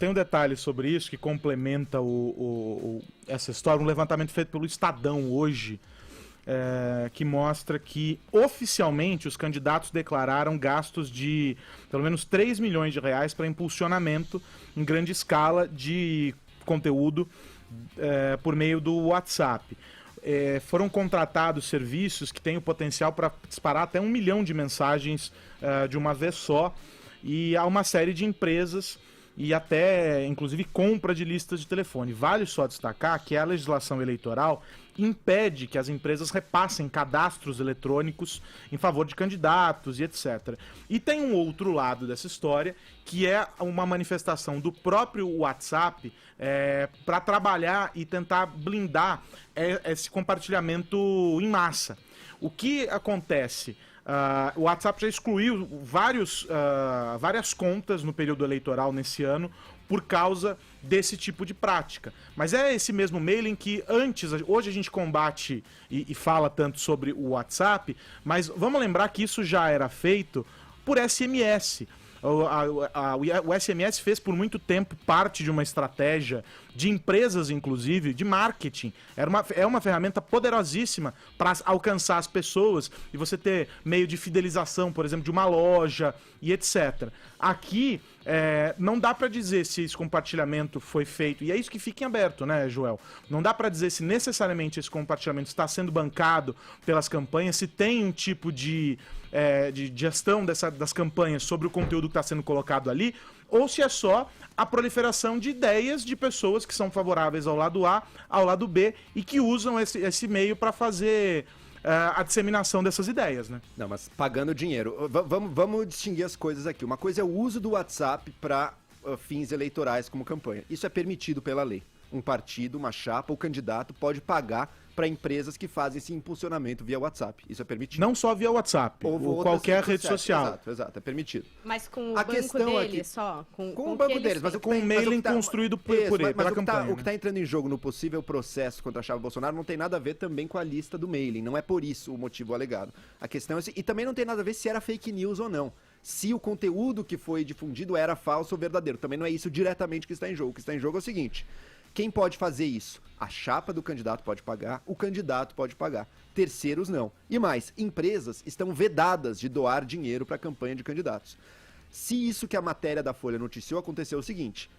tem um detalhe sobre isso que complementa essa história, um levantamento feito pelo Estadão hoje, que mostra que oficialmente os candidatos declararam gastos de pelo menos 3 milhões de reais para impulsionamento em grande escala de conteúdo por meio do WhatsApp. Foram contratados serviços que têm o potencial para disparar até 1 milhão de mensagens de uma vez só, e há uma série de empresas e até, inclusive, compra de listas de telefone. Vale só destacar que a legislação eleitoral impede que as empresas repassem cadastros eletrônicos em favor de candidatos e etc. E tem um outro lado dessa história, que é uma manifestação do próprio WhatsApp para trabalhar e tentar blindar esse compartilhamento em massa. O que acontece? O WhatsApp já excluiu várias contas no período eleitoral nesse ano por causa desse tipo de prática. Mas é esse mesmo mailing que hoje a gente combate e fala tanto sobre o WhatsApp, mas vamos lembrar que isso já era feito por SMS. O SMS fez por muito tempo parte de uma estratégia de empresas, inclusive, de marketing. É uma ferramenta poderosíssima para alcançar as pessoas e você ter meio de fidelização, por exemplo, de uma loja e etc. Aqui, não dá para dizer se esse compartilhamento foi feito, e é isso que fica em aberto, né, Joel? Não dá para dizer se necessariamente esse compartilhamento está sendo bancado pelas campanhas, se tem um tipo de gestão das campanhas sobre o conteúdo que está sendo colocado ali, ou se é só a proliferação de ideias de pessoas que são favoráveis ao lado A, ao lado B, e que usam esse meio para fazer a disseminação dessas ideias, né? Não, mas pagando dinheiro. Vamos distinguir as coisas aqui. Uma coisa é o uso do WhatsApp para fins eleitorais como campanha. Isso é permitido pela lei. Um partido, uma chapa, o candidato pode pagar para empresas que fazem esse impulsionamento via WhatsApp. Isso é permitido. Não só via WhatsApp, ou qualquer rede social. Exato, é permitido. Mas com o banco dele aqui, só? Com o banco deles, mas com o mailing construído pela campanha. O que está entrando em jogo no possível processo contra a chapa Bolsonaro não tem nada a ver também com a lista do mailing. Não é por isso o motivo alegado. A questão é... E também não tem nada a ver se era fake news ou não. Se o conteúdo que foi difundido era falso ou verdadeiro. Também não é isso diretamente que está em jogo. O que está em jogo é o seguinte... Quem pode fazer isso? A chapa do candidato pode pagar, o candidato pode pagar. Terceiros não. E mais, empresas estão vedadas de doar dinheiro para a campanha de candidatos. Se isso que a matéria da Folha noticiou, aconteceu o seguinte: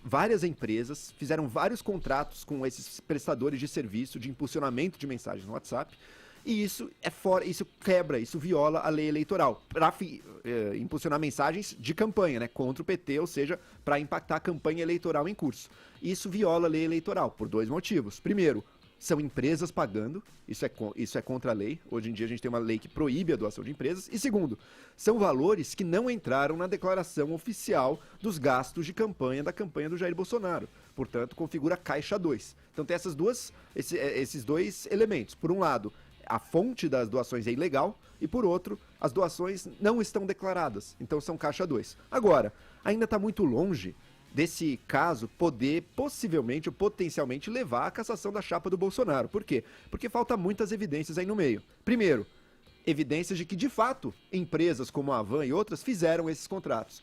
várias empresas fizeram vários contratos com esses prestadores de serviço de impulsionamento de mensagens no WhatsApp, e isso isso viola a lei eleitoral, para impulsionar mensagens de campanha, né, contra o PT, ou seja, para impactar a campanha eleitoral em curso. Isso viola a lei eleitoral, por 2 motivos. Primeiro, são empresas pagando, isso é contra a lei. Hoje em dia a gente tem uma lei que proíbe a doação de empresas. E segundo, são valores que não entraram na declaração oficial dos gastos de campanha da campanha do Jair Bolsonaro. Portanto, configura caixa 2. Então tem esses dois elementos. Por um lado, a fonte das doações é ilegal, e por outro, as doações não estão declaradas, então são caixa 2. Agora, ainda está muito longe desse caso poder possivelmente ou potencialmente levar à cassação da chapa do Bolsonaro. Por quê? Porque falta muitas evidências aí no meio. Primeiro, evidências de que, de fato, empresas como a Havan e outras fizeram esses contratos.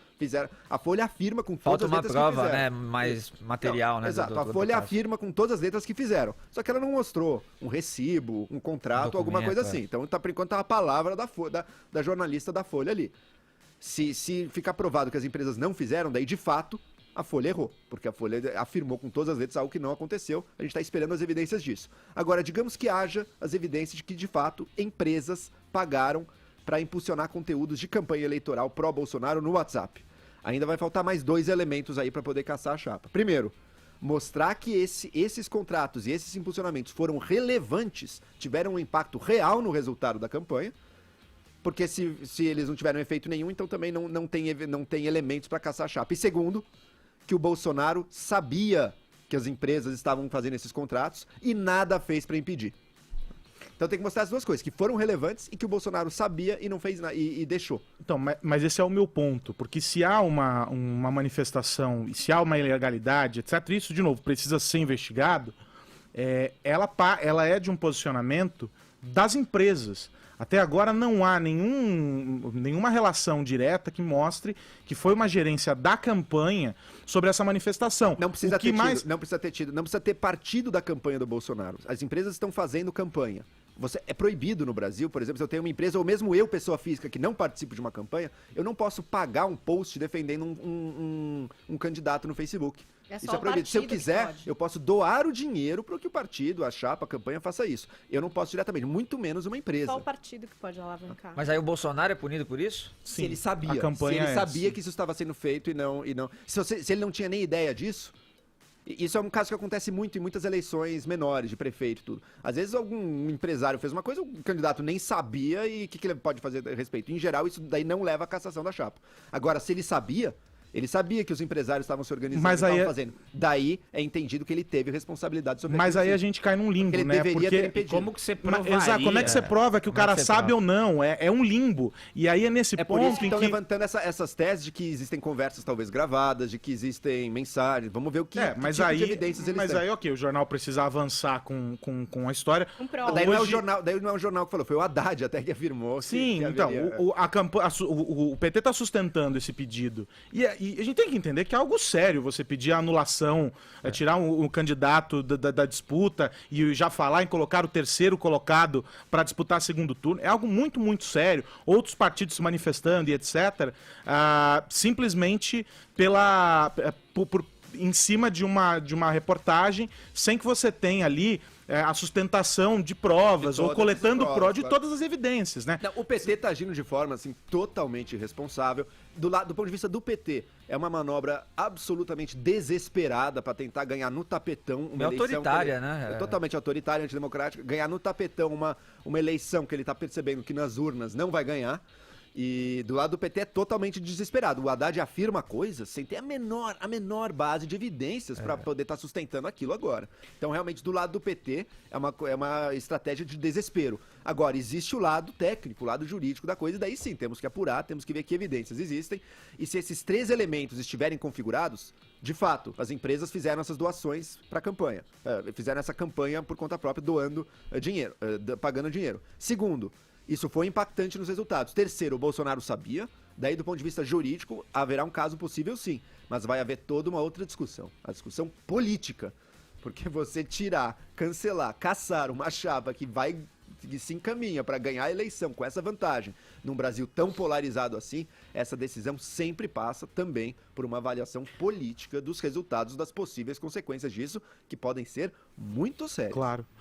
A Folha afirma com todas as letras que fizeram. Falta uma prova, né? Mais material, né? Exato, a Folha afirma com todas as letras que fizeram. Só que ela não mostrou um recibo, um contrato, alguma coisa assim. Então, por enquanto, tá a palavra da jornalista da Folha ali. Se ficar provado que as empresas não fizeram, daí, de fato, a Folha errou, porque a Folha afirmou com todas as letras algo que não aconteceu. A gente está esperando as evidências disso. Agora, digamos que haja as evidências de que, de fato, empresas pagaram para impulsionar conteúdos de campanha eleitoral pró-Bolsonaro no WhatsApp. Ainda vai faltar mais 2 elementos aí para poder caçar a chapa. Primeiro, mostrar que esses contratos e esses impulsionamentos foram relevantes, tiveram um impacto real no resultado da campanha, porque se eles não tiveram efeito nenhum, então também não tem elementos para caçar a chapa. E segundo, que o Bolsonaro sabia que as empresas estavam fazendo esses contratos e nada fez para impedir. Então tem que mostrar as 2 coisas, que foram relevantes e que o Bolsonaro sabia e não fez nada, e deixou. Então, mas esse é o meu ponto, porque se há uma manifestação, e se há uma ilegalidade, etc., isso, de novo, precisa ser investigado, ela é de um posicionamento das empresas. Até agora não há nenhuma relação direta que mostre que foi uma gerência da campanha sobre essa manifestação. Não precisa ter partido da campanha do Bolsonaro. As empresas estão fazendo campanha. É proibido no Brasil, por exemplo, se eu tenho uma empresa, ou mesmo eu, pessoa física, que não participo de uma campanha, eu não posso pagar um post defendendo um candidato no Facebook. Isso é proibido. Se eu quiser, eu posso doar o dinheiro para que o partido, a chapa, a campanha faça isso. Eu não posso diretamente, muito menos uma empresa. Só o partido que pode alavancar. Mas aí o Bolsonaro é punido por isso? Sim, se ele sabia. A campanha se ele sabia que isso estava sendo feito e não. Se ele não tinha nem ideia disso. Isso é um caso que acontece muito em muitas eleições menores, de prefeito e tudo. Às vezes algum empresário fez uma coisa, o candidato nem sabia e o que ele pode fazer a respeito. Em geral, isso daí não leva à cassação da chapa. Agora, se ele sabia que os empresários estavam se organizando e estavam fazendo. Daí é entendido que ele teve responsabilidade sobre Mas aí a gente cai num limbo, ele né? deveria ter impedido. Como que você provaria? Exato, como é que você prova que o cara sabe ou não? É um limbo. E aí é nesse ponto por isso que em estão que... levantando essas teses de que existem conversas talvez gravadas, de que existem mensagens. Vamos ver o que, que tipo de evidências eles têm. Mas aí, ok, o jornal precisa avançar com a história. Daí não é o jornal que falou, foi o Haddad até que afirmou. Sim, então, o PT está sustentando esse pedido. E a gente tem que entender que é algo sério você pedir a anulação, tirar o candidato da disputa e já falar em colocar o terceiro colocado para disputar segundo turno. É algo muito, muito sério. Outros partidos se manifestando e etc. Simplesmente em cima de uma reportagem, sem que você tenha ali a sustentação de provas, ou coletando provas de todas as evidências, né? Não, o PT está agindo de forma assim, totalmente irresponsável. Do ponto de vista do PT, é uma manobra absolutamente desesperada para tentar ganhar no tapetão uma eleição... autoritária, né? É totalmente autoritária, antidemocrática. Ganhar no tapetão uma eleição que ele está percebendo que nas urnas não vai ganhar. E do lado do PT é totalmente desesperado. O Haddad afirma coisas sem ter a menor base de evidências para poder estar sustentando aquilo agora. Então, realmente, do lado do PT é uma estratégia de desespero. Agora, existe o lado técnico, o lado jurídico da coisa, e daí sim, temos que apurar, temos que ver que evidências existem. E se esses três elementos estiverem configurados, de fato, as empresas fizeram essas doações para a campanha. Fizeram essa campanha por conta própria, doando dinheiro, pagando dinheiro. Segundo, isso foi impactante nos resultados. Terceiro, o Bolsonaro sabia. Daí, do ponto de vista jurídico, haverá um caso possível, sim. Mas vai haver toda uma outra discussão. A discussão política. Porque você tirar, cancelar, caçar uma chapa que se encaminha para ganhar a eleição com essa vantagem, num Brasil tão polarizado assim, essa decisão sempre passa também por uma avaliação política dos resultados, das possíveis consequências disso, que podem ser muito sérias. Claro.